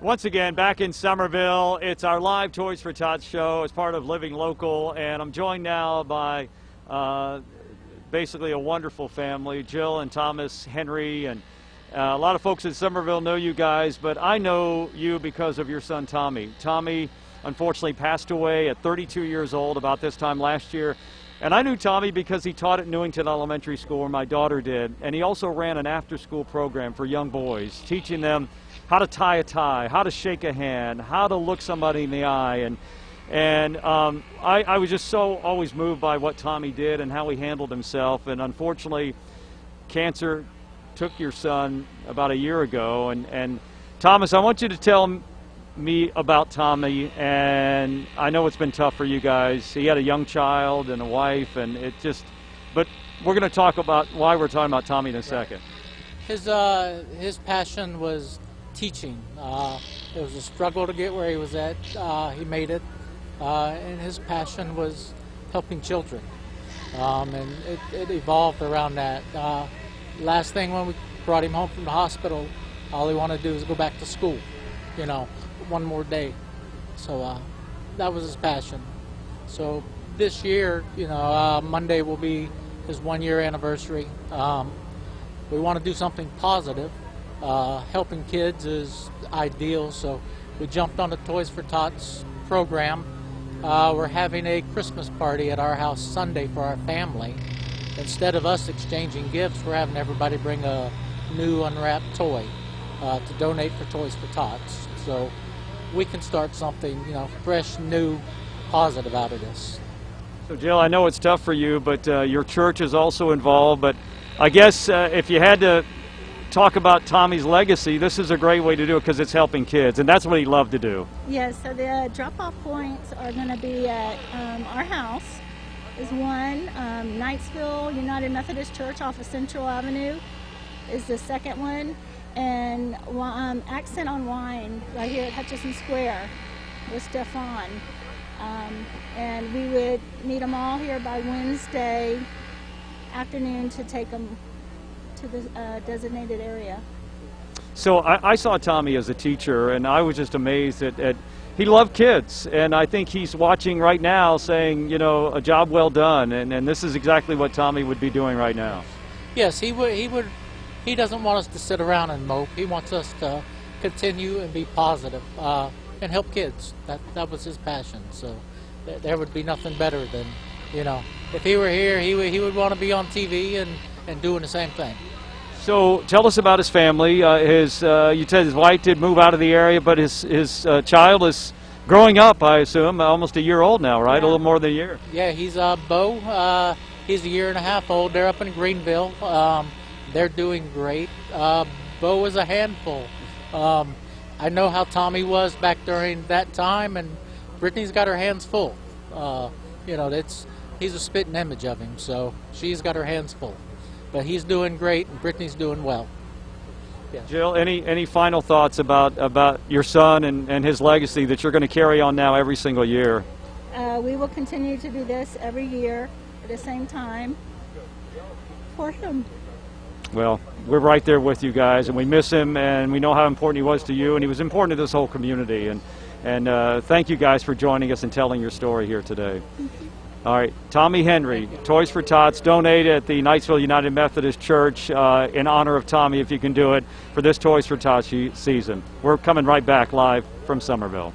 Once again, back in Somerville, it's our live Toys for Tots show as part of Living Local, and I'm joined now by basically a wonderful family, Jill and Thomas Henry, and a lot of folks in Somerville know you guys, but I know you because of your son Tommy. Tommy unfortunately passed away at 32 years old about this time last year, and I knew Tommy because he taught at Newington Elementary School where my daughter did, and he also ran an after-school program for young boys, teaching them how to tie a tie, how to shake a hand, how to look somebody in the eye, and I was just so always moved by what Tommy did and how he handled himself. And unfortunately, cancer took your son about a year ago. And Thomas, I want you to tell me about Tommy. And I know it's been tough for you guys. He had a young child and a wife, and it just. But we're going to talk about why we're talking about Tommy in a second. His passion was teaching. It was a struggle to get where he was at. He made it, and his passion was helping children, and it evolved around that. Last thing when we brought him home from the hospital, all he wanted to do was go back to school, you know, one more day. So that was his passion. So this year, you know, Monday will be his 1-year anniversary. We want to do something positive. Helping kids is ideal, so we jumped on the Toys for Tots program. We're having a Christmas party at our house Sunday for our family. Instead of us exchanging gifts, we're having everybody bring a new unwrapped toy to donate for Toys for Tots. So we can start something, you know, fresh, new, positive out of this. So Jill, I know it's tough for you, but your church is also involved. But I guess if you had to talk about Tommy's legacy, this is a great way to do it because it's helping kids, and that's what he loved to do. Yes, so the drop-off points are going to be at our house is one, Knightsville United Methodist Church off of Central Avenue is the second one, and Accent on Wine right here at Hutchison Square with Stefan. And we would meet them all here by Wednesday afternoon to take them to the designated area. So I saw Tommy as a teacher, and I was just amazed at he loved kids, and I think he's watching right now saying, you know, a job well done, and this is exactly what Tommy would be doing right now. Yes, he doesn't want us to sit around and mope. He wants us to continue and be positive and help kids. That was his passion. So there would be nothing better than, you know, if he were here, he would want to be on TV and doing the same thing. So tell us about his family. You said his wife did move out of the area, but his child is growing up, I assume, almost a year old now, right? Yeah. A little more than a year. Yeah, he's Bo. He's a year and a half old. They're up in Greenville. They're doing great. Bo is a handful. I know how Tommy was back during that time, and Brittany's got her hands full. You know, he's a spitting image of him, so she's got her hands full. But he's doing great, and Brittany's doing well. Yeah. Jill, any final thoughts about your son and his legacy that you're going to carry on now every single year? We will continue to do this every year at the same time for him. Well, we're right there with you guys, and we miss him, and we know how important he was to you, and he was important to this whole community. And thank you guys for joining us and telling your story here today. All right, Tommy Henry, Toys for Tots, donate at the Knightsville United Methodist Church in honor of Tommy, if you can do it, for this Toys for Tots season. We're coming right back live from Somerville.